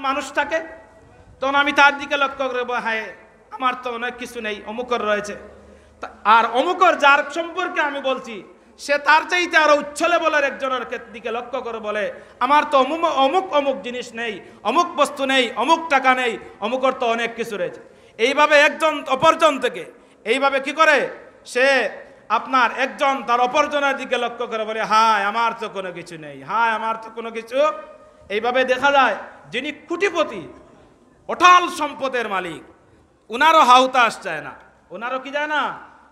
মানুষ থাকে, তখন আমি তার দিকে লক্ষ্য করে হায় আমার তো অনেক কিছু নেই, অমুকর রয়েছে। আর অমুকর যার সম্পর্কে আমি বলছি সে তার চাইতে আরো উচ্চ লেভেলের একজনের দিকে লক্ষ্য করে বলে আমার তো অমুক অমুক জিনিস নেই, অমুক বস্তু নেই, অমুক টাকা নেই, অমুকর তো অনেক কিছু রয়েছে। এইভাবে একজন অপরজন থেকে এইভাবে কি করে সে আপনার একজন তার অপরজনের দিকে লক্ষ্য করে বলে হায় আমার তো কোনো কিছু নেই, হায় আমার তো কোনো কিছু। এইভাবে দেখা যায় যিনি কোটিপতি অঢাল সম্পদের মালিক উনারও হাহুতাশ চায় না, উনারও কি যায় না,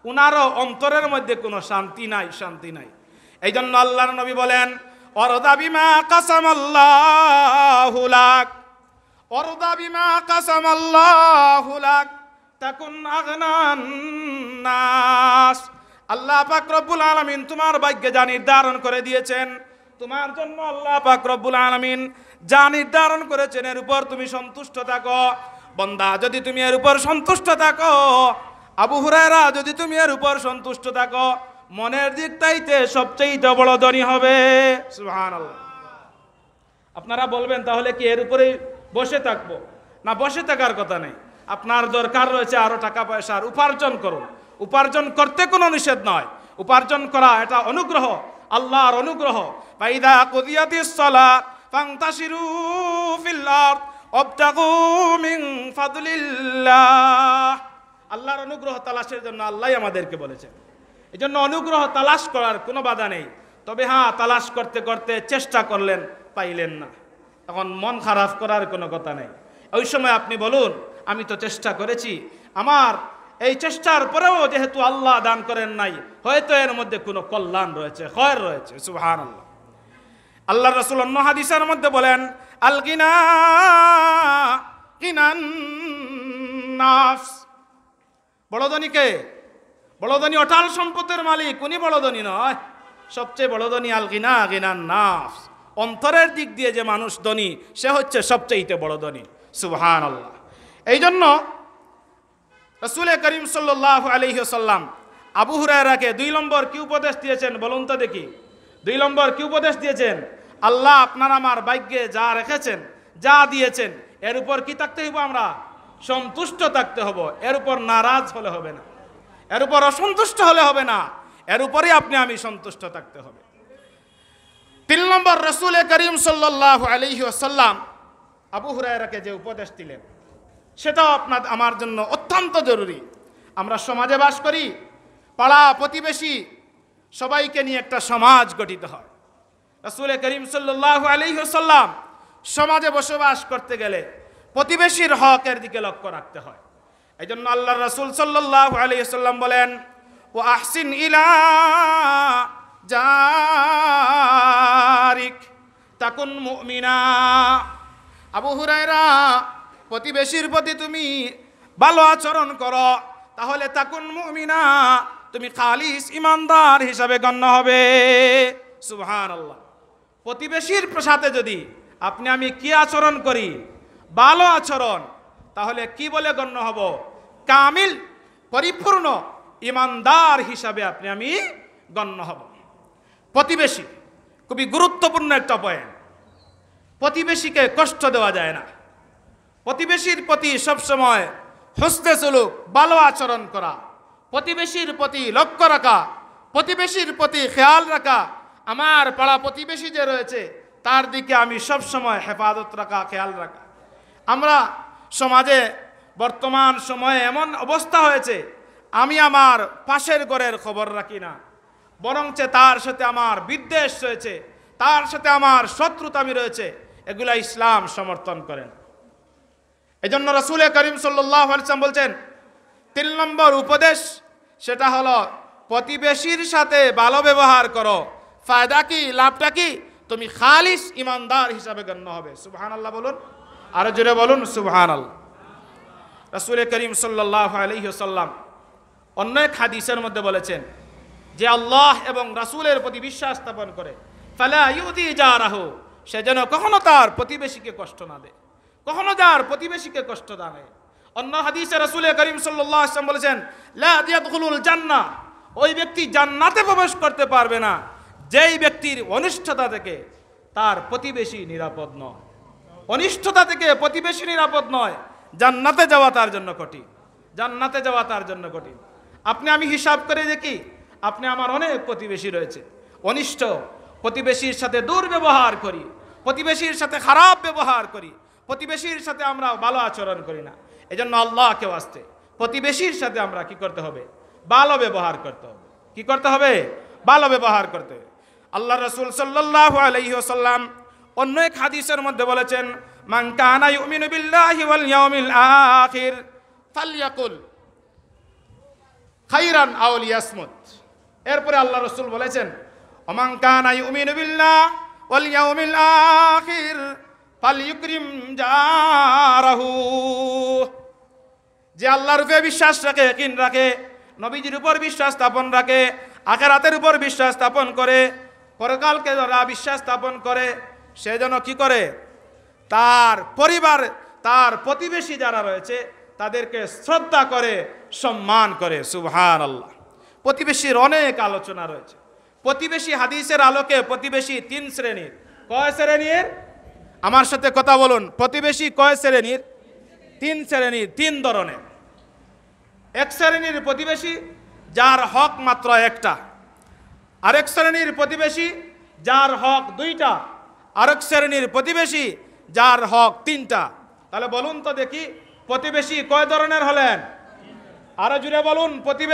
উনারও অন্তরের মধ্যে কোনো শান্তি নাই, শান্তি নাই। এই জন্য আল্লাহর নবী বলেন অরদা বিমা কাসামাল্লাহু লাক, অরদা বিমা কাসামাল্লাহু লাক তাকুন আগনান নাস। আল্লাহ পাক রব্বুল আলামিন তোমার ভাগ্যে যা নির্ধারণ করে দিয়েছেন, তোমার জন্য আল্লাহ পাক রব্বুল আলামিন যা নির্ধারণ করেছেন এর উপর তুমি সন্তুষ্ট থাকো। বান্দা যদি তুমি এর উপর সন্তুষ্ট থাকো, আবু হুরায়রা যদি তুমি এর উপর সন্তুষ্ট থাকো, মনের দিকটাইতে সবচেয়ে বড় ধনী হবে। সুবহানাল্লাহ। আপনারা বলবেন তাহলে কি এর উপরেই বসে থাকবো? না, বসে থাকার কথা নেই। আপনার দরকার রয়েছে আরো টাকা পয়সার, উপার্জন করুন। উপার্জন করতে কোনো নিষেধ নয়, উপার্জন করা এটা অনুগ্রহ, আল্লাহর অনুগ্রহ। ফাইদা কুদিয়াতিস সালাত ফান্তাশিরু ফিল আরদ ওয়াবতাগু মিন ফাদলিল্লাহ। আল্লাহর অনুগ্রহ তালাশের জন্য আল্লাহই আমাদেরকে বলেছেন। এই জন্য অনুগ্রহ তালাশ করার কোনো বাধা নেই। তবে হ্যাঁ, তালাশ করতে করতে চেষ্টা করলেন, পাইলেন না, এখন মন খারাপ করার কোনো কথা নেই। ওই সময় আপনি বলুন আমি তো চেষ্টা করেছি, আমার এই চেষ্টার পরেও যেহেতু আল্লাহ দান করেন নাই, হয়তো এর মধ্যে কোনো কল্যাণ রয়েছে, খয়র রয়েছে। সুবহানাল্লাহ। আল্লাহ রাসূল অন্য হাদিসের মধ্যে বলেন আল গিনা গিনান নাফস। বড় ধনী কে? বড় ধনী অটাল সম্পদের মালিক, উনি বড় ধনী নয়। সবচেয়ে বড় ধনী আল গিনা গিনান নাফস, অন্তরের দিক দিয়ে যে মানুষ ধনী সে হচ্ছে সবচেয়ে বড় ধনী। সুবহানাল্লাহ। এই জন্য রাসূল করিম সাল্লাল্লাহু আলাইহি ওয়াসাল্লাম আবু হুরায়রাকে 2 নম্বর কি উপদেশ দিয়েছেন বলুন তো দেখি? 2 নম্বর কি উপদেশ দিয়েছেন? আল্লাহ আপনার আমার ভাগ্যে যা রেখেছেন, যা দিয়েছেন, এর উপর কি থাকতে হইব? আমরা সন্তুষ্ট থাকতে হব। এর উপর নারাজ হলে হবে না, এর উপর অসন্তুষ্ট হলে হবে না, এর উপরই আপনি আমি সন্তুষ্ট থাকতে হবে। 3 নম্বর রাসূল করিম সাল্লাল্লাহু আলাইহি ওয়াসাল্লাম আবু হুরায়রাকে যে উপদেশ দিলেন সেটাও আপনার আমার জন্য অত্যন্ত জরুরি। আমরা সমাজে বাস করি, পাড়া প্রতিবেশী সবাইকে নিয়ে একটা সমাজ গঠিত হয়। রাসূল করিম সাল্লাল্লাহু আলাইহি ওয়াসাল্লাম সমাজে বসবাস করতে গেলে প্রতিবেশীর হকের দিকে লক্ষ্য রাখতে হয়। এই জন্য আল্লাহর রাসূল সাল্লাল্লাহু আলাইহি ওয়াসাল্লাম বলেন ওয়া আহসিন ইলা জারিক তাকুন মুমিনা। আবু হুরায়রা, প্রতিবেশীর প্রতি তুমি ভালো আচরণ করো, তাহলে তাকুন মুমিনা, তুমি খালিস ইমানদার হিসাবে গণ্য হবে। সুবহানাল্লাহ। প্রতিবেশীর সাথে যদি আপনি আমি কি আচরণ করি, ভালো আচরণ, তাহলে কি বলে গণ্য হব? কামিল, পরিপূর্ণ ইমানদার হিসাবে আপনি আমি গণ্য হব। প্রতিবেশী খুবই গুরুত্বপূর্ণ একটা পয়েন্ট। প্রতিবেশীকে কষ্ট দেওয়া যায় না। প্রতিবেশীর প্রতি সবসময় হুসনে সুলুক, ভালো আচরণ করা, প্রতিবেশীর প্রতি লক্ষ্য রাখা, প্রতিবেশীর প্রতি খেয়াল রাখা, আমার পাড়া প্রতিবেশী যে রয়েছে তার দিকে আমি সবসময় হেফাজত রাখা, খেয়াল রাখা। আমরা সমাজে বর্তমান সময়ে এমন অবস্থা হয়েছে, আমি আমার পাশের ঘরের খবর রাখি না, বরঞ্চ তার সাথে আমার বিদ্বেষ রয়েছে, তার সাথে আমার শত্রুতামি রয়েছে। এগুলা ইসলাম সমর্থন করেন। এই জন্য রাসূল করিম সাল্লাল্লাহু আলাইহি ওয়াসাল্লাম বলছেন 3 নম্বর উপদেশ, সেটা হলো প্রতিবেশীর সাথে ভালো ব্যবহার করো। ফায়দা কি, লাভটা কি? তুমি খালিস ইমানদার হিসাবে গণ্য হবে। সুবহানাল্লাহ বলুন, আরো জোরে বলুন সুবহানাল্লাহ। রাসূল করিম সাল্লাল্লাহু আলাইহি ওয়াসাল্লাম অন্য এক হাদিসের মধ্যে বলেছেন যে আল্লাহ এবং রাসূলের প্রতি বিশ্বাস স্থাপন করে ফালা ইউদি জারাহু, সে যেন কখনো তার প্রতিবেশীকে কষ্ট না দেয়, কখনো যার প্রতিবেশীকে কষ্ট না দেয়। অন্য হাদিসে রাসূল করিম সাল্লাল্লাহু আলাইহি ওয়াসাল্লাম বলেছেন লা ইয়াদখুলুল জান্নাহ, ওই ব্যক্তি জান্নাতে প্রবেশ করতে পারবে না যেই ব্যক্তির অনিষ্টতা থেকে তার প্রতিবেশী নিরাপদ নয়। অনিষ্টতা থেকে প্রতিবেশী নিরাপদ নয়, জান্নাতে যাওয়া তার জন্য কঠিন। জান্নাতে যাওয়া তার জন্য কঠিন। আপনি আমি হিসাব করে দেখি, আপনি আমার অনেক প্রতিবেশী রয়েছে, অনিষ্ট প্রতিবেশীর সাথে দুর্ব্যবহার করি, প্রতিবেশীর সাথে খারাপ ব্যবহার করি, প্রতিবেশীর সাথে আমরা ভালো আচরণ করি না। এজন্য আল্লাহকে ওয়াস্তে প্রতিবেশীর সাথে আমরা কি করতে হবে? ভালো ব্যবহার করতে হবে। কি করতে হবে? ভালো ব্যবহার করতে হবে। আল্লাহ রাসূল সাল্লাল্লাহু আলাইহি ওয়াসাল্লাম অন্য এক হাদিসের মধ্যে বলেছেন, মান কানা ইউমিনু বিল্লাহি ওয়াল ইয়াউমিল আখির ফালইয়াকুল খাইরান আও লিয়াসমুত। এরপরে আল্লাহ রাসূল বলেছেন, ওমান কানা ইউমিনু বিল্লাহি ওয়াল ইয়াউমিল আখির ফালইউকরিম জারাহু। যে আল্লাহর উপরে বিশ্বাস রাখে, ইয়াকিন রাখে, নবীজির উপর বিশ্বাস স্থাপন রাখে, আখিরাতের উপর বিশ্বাস স্থাপন করে, পরকালকে যারা বিশ্বাস স্থাপন করে, সে যেন কি করে? তার পরিবার, তার প্রতিবেশী যারা রয়েছে তাদেরকে শ্রদ্ধা করে, সম্মান করে। সুবহানাল্লাহ। প্রতিবেশীর অনেক আলোচনা রয়েছে। প্রতিবেশী হাদিসের আলোকে প্রতিবেশী তিন শ্রেণীর। কয় শ্রেণীর? আমার সাথে কথা বলুন। প্রতিবেশী কয় শ্রেণীর? তিন শ্রেণীর, তিন ধরনের। এক শ্রেণীর প্রতিবেশী যার হক মাত্র একটা, আরেক শ্রেণীর প্রতিবেশী যার হক দুইটা, আরেক শ্রেণীর প্রতিবেশী যার হক তিনটা। তাহলে বলুন তো দেখি, প্রতিবেশী কয় ধরনের হলেন? আরো জুড়ে বলুন, প্রতিবেশী